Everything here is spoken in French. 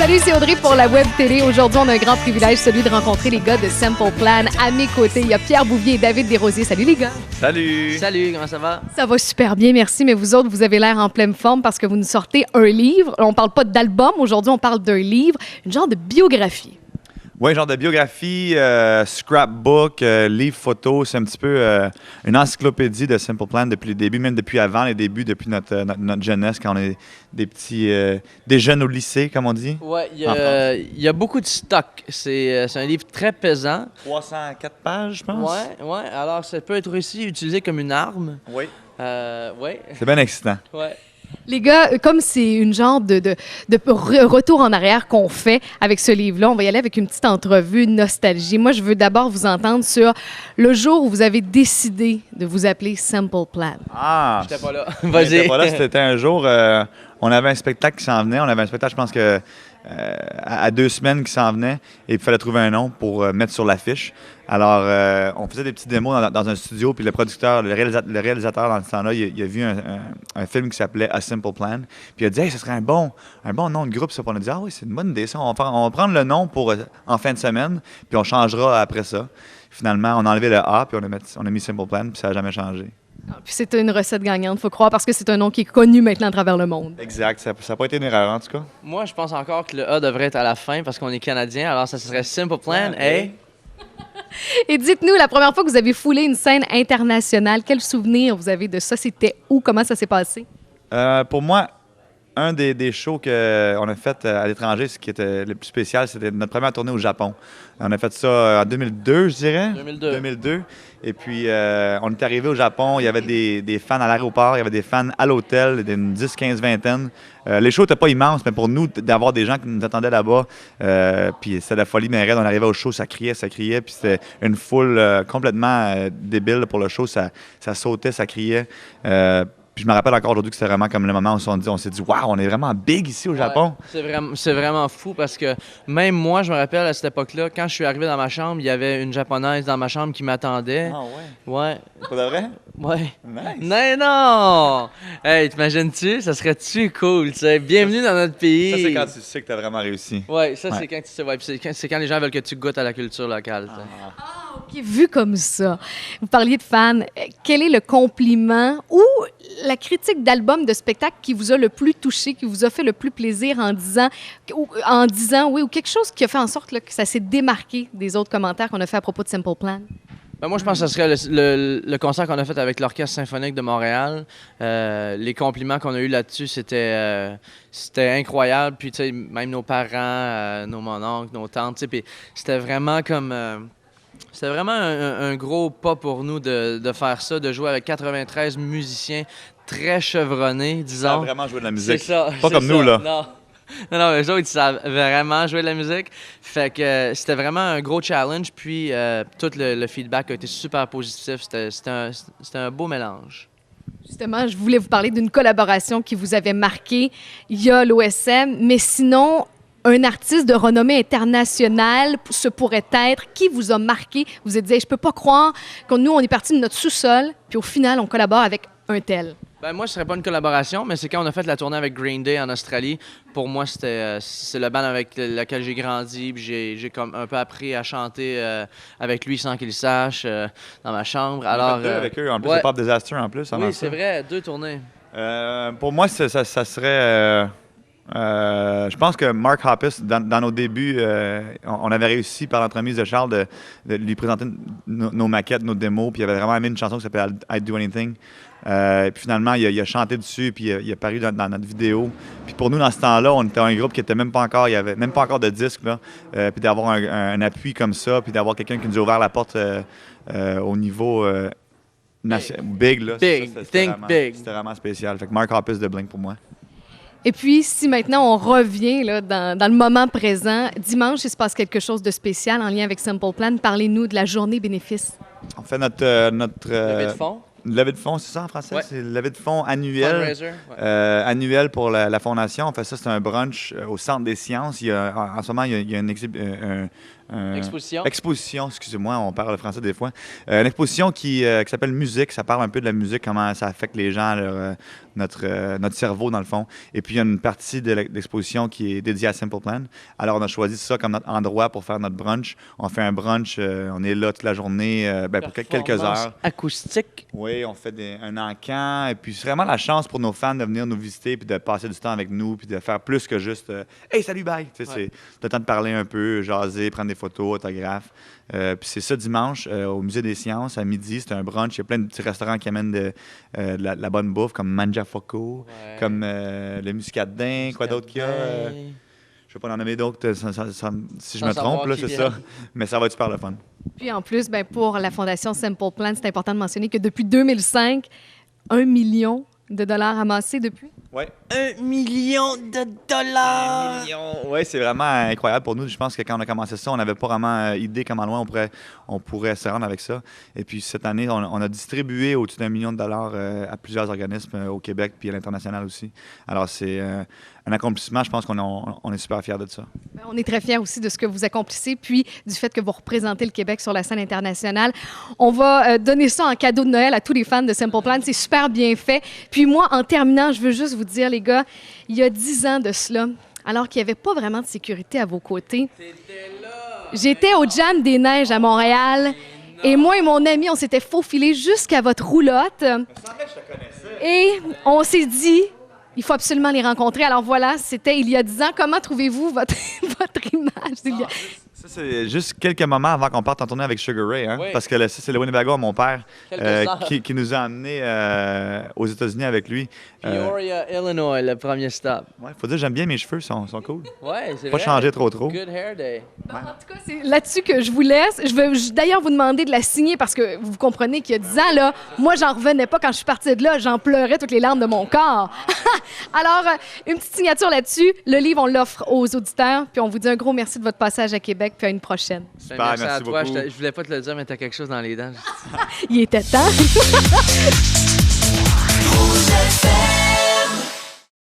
Salut, c'est Audrey pour la Web Télé. Aujourd'hui, on a un grand privilège, celui de rencontrer les gars de Simple Plan. À mes côtés, il y a Pierre Bouvier et David Desrosiers. Salut les gars. Salut. Salut, comment ça va? Ça va super bien, merci. Mais vous autres, vous avez l'air en pleine forme parce que vous nous sortez un livre. On parle pas d'album. Aujourd'hui, on parle d'un livre, une genre de biographie. Oui, genre de biographie, scrapbook, livre photo. C'est un petit peu une encyclopédie de Simple Plan depuis les débuts, même depuis avant les débuts, depuis notre jeunesse, quand on est des petits, des jeunes au lycée, comme on dit. Oui, il y a beaucoup de stock. C'est un livre très pesant. 304 pages, je pense. Oui. Alors, ça peut être aussi utilisé comme une arme. Oui. Oui. C'est bien excitant. Ouais. Les gars, comme c'est une genre de retour en arrière qu'on fait avec ce livre-là, on va y aller avec une petite entrevue nostalgie. Moi, je veux d'abord vous entendre sur le jour où vous avez décidé de vous appeler Simple Plan. Ah! J'étais pas là. Vas-y. Vas-y. J'étais pas là, c'était un jour, on avait un spectacle qui s'en venait. On avait un spectacle, je pense que à 2 semaines qui s'en venait, et il fallait trouver un nom pour mettre sur l'affiche. Alors, on faisait des petits démos dans un studio, puis le producteur, le réalisateur dans ce temps-là, il a vu un film qui s'appelait A Simple Plan, puis il a dit « Hey, ce serait un bon nom de groupe, ça. » Puis on a dit « Ah oui, c'est une bonne idée, ça. On va prendre le nom pour en fin de semaine, puis on changera après ça. » Finalement, on a enlevé le A, puis on a mis Simple Plan, puis ça n'a jamais changé. Puis c'est une recette gagnante, faut croire, parce que c'est un nom qui est connu maintenant à travers le monde. Exact, ça n'a pas été une erreur, en tout cas. Moi, je pense encore que le A devrait être à la fin parce qu'on est Canadien. Alors, ça serait Simple Plan, hey? Et dites-nous, la première fois que vous avez foulé une scène internationale, quel souvenir vous avez de ça? C'était où? Comment ça s'est passé? Pour moi, un des shows qu'on a fait à l'étranger, ce qui était le plus spécial, c'était notre première tournée au Japon. On a fait ça en 2002, je dirais. 2002. Et puis, on est arrivé au Japon, il y avait des fans à l'aéroport, il y avait des fans à l'hôtel, d'une 10, 15, vingtaine. Les shows n'étaient pas immenses, mais pour nous, d'avoir des gens qui nous attendaient là-bas, puis c'était la folie, mais raide. On arrivait au show, ça criait, puis c'était une foule complètement débile pour le show, ça sautait, ça criait. Puis je me rappelle encore aujourd'hui que c'était vraiment comme le moment où on s'est dit « Wow, on est vraiment big ici au Japon! » C'est vraiment fou parce que même moi, je me rappelle à cette époque-là, quand je suis arrivé dans ma chambre, il y avait une Japonaise dans ma chambre qui m'attendait. Ah ouais? Ouais. Pas de vrai? Ouais. Nice! Non! Hey, t'imagines-tu? Ça serait-tu cool, tu sais? Bienvenue dans notre pays. Ça, c'est quand tu sais que t'as vraiment réussi. Ouais, ça, Ouais. c'est quand tu sais. Ouais, puis c'est quand les gens veulent que tu goûtes à la culture locale. tu sais. Ah, OK, vu comme ça. Vous parliez de fans. Quel est le compliment ou la critique d'album, de spectacle qui vous a le plus touché, qui vous a fait le plus plaisir en disant oui, ou quelque chose qui a fait en sorte là, que ça s'est démarqué des autres commentaires qu'on a fait à propos de Simple Plan? Ben, moi, je pense que ce serait le concert qu'on a fait avec l'Orchestre symphonique de Montréal. Les compliments qu'on a eus là-dessus, c'était incroyable. Puis, tu sais, même nos parents, mon oncle, nos tantes, tu sais, puis c'était vraiment comme... C'était vraiment un gros pas pour nous de faire ça, de jouer avec 93 musiciens très chevronnés, disons. Ça a vraiment joué de la musique. C'est ça. Pas comme nous, là. Non, eux autres, ils savent vraiment jouer de la musique. Fait que c'était vraiment un gros challenge. Puis tout le feedback a été super positif. C'était un beau mélange. Justement, je voulais vous parler d'une collaboration qui vous avait marqué. Il y a l'OSM, mais sinon, un artiste de renommée internationale, ce pourrait être, qui vous a marqué? Vous vous êtes dit, hey, je peux pas croire que nous, on est parti de notre sous-sol, puis au final, on collabore avec un tel. Ben moi, ce serait pas une collaboration, mais c'est quand on a fait la tournée avec Green Day en Australie. Pour moi, c'est le band avec lequel j'ai grandi. Puis j'ai comme un peu appris à chanter avec lui sans qu'il le sache dans ma chambre. Alors, deux avec eux, en plus, ouais. c'est Pop Disaster en plus. Oui, c'est vrai, 2 tournées. Pour moi, ça serait... je pense que Mark Hoppus, dans nos débuts, on avait réussi par l'entremise de Charles de lui présenter nos maquettes, nos démos, puis il avait vraiment aimé une chanson qui s'appelle I'd Do Anything. Puis finalement, il a chanté dessus, puis il a paru dans notre vidéo. Puis pour nous, dans ce temps-là, on était un groupe qui était même pas encore, il y avait même pas encore de disque, là. Puis d'avoir un appui comme ça, puis d'avoir quelqu'un qui nous a ouvert la porte au niveau big, là. Big, think big. C'était vraiment spécial. Fait que Mark Hoppus de Blink pour moi. Et puis, si maintenant on revient là, dans le moment présent, dimanche, il se passe quelque chose de spécial en lien avec Simple Plan. Parlez-nous de la journée bénéfice. On fait notre Levée de fonds. levée de fonds, c'est ça en français? Ouais. C'est levée de fonds annuelle. Fundraiser, ouais. Annuelle pour la Fondation. On fait ça, c'est un brunch au Centre des sciences. En ce moment, il y a Exposition, excusez-moi, on parle le français des fois. Une exposition qui s'appelle Musique. Ça parle un peu de la musique, comment ça affecte les gens, notre cerveau, dans le fond. Et puis, il y a une partie de l'exposition qui est dédiée à Simple Plan. Alors, on a choisi ça comme notre endroit pour faire notre brunch. On fait un brunch, on est là toute la journée pour quelques heures. Acoustique. Oui, on fait un encan. Et puis, c'est vraiment la chance pour nos fans de venir nous visiter puis de passer du temps avec nous puis de faire plus que juste Hey, salut, bye! C'est le temps de parler un peu, jaser, prendre des photos, autographes. Puis c'est ça dimanche au Musée des Sciences à midi. C'est un brunch. Il y a plein de petits restaurants qui amènent de la bonne bouffe, comme Mangiafoco, comme le Muscadin. Quoi d'autre qu'il y a? Je ne vais pas en nommer d'autres si je me trompe, là, c'est ça. Mais ça va être super le fun. Puis en plus, pour la Fondation Simple Plan, c'est important de mentionner que depuis 2005, 1 million de dollars amassés depuis. Oui. 1 million de dollars! 1 million! Oui, c'est vraiment incroyable pour nous. Je pense que quand on a commencé ça, on n'avait pas vraiment idée comment loin on pourrait se rendre avec ça. Et puis cette année, on a distribué au-dessus d'1 million de dollars à plusieurs organismes au Québec puis à l'international aussi. Alors c'est un accomplissement. Je pense qu'on est super fiers de ça. On est très fiers aussi de ce que vous accomplissez, puis du fait que vous représentez le Québec sur la scène internationale. On va donner ça en cadeau de Noël à tous les fans de Simple Plan. C'est super bien fait. Puis moi, en terminant, je veux juste vous dire, les gars, il y a 10 ans de cela, alors qu'il n'y avait pas vraiment de sécurité à vos côtés, j'étais au Jam des Neiges à Montréal. Et moi et mon ami, on s'était faufilés jusqu'à votre roulotte. Et on s'est dit, il faut absolument les rencontrer. Alors voilà, c'était il y a 10 ans. Comment trouvez-vous votre image? Ça, c'est juste quelques moments avant qu'on parte en tournée avec Sugar Ray. Hein? Oui. Parce que c'est le Winnebago à mon père qui nous a amenés aux États-Unis avec lui. Peoria, Illinois, le premier stop. Ouais, faut dire j'aime bien mes cheveux, ils sont cool. Ouais, c'est pas vrai. Changer trop. Good hair day. En tout cas, c'est là-dessus que je vous laisse. Je vais d'ailleurs vous demander de la signer parce que vous comprenez qu'il y a 10 ans, là, moi, j'en revenais pas quand je suis partie de là. J'en pleurais toutes les larmes de mon corps. Alors, une petite signature là-dessus. Le livre, on l'offre aux auditeurs. Puis on vous dit un gros merci de votre passage à Québec. Puis à une prochaine. Super, merci à toi. Beaucoup. Je voulais pas te le dire, mais t'as quelque chose dans les dents. Il était temps.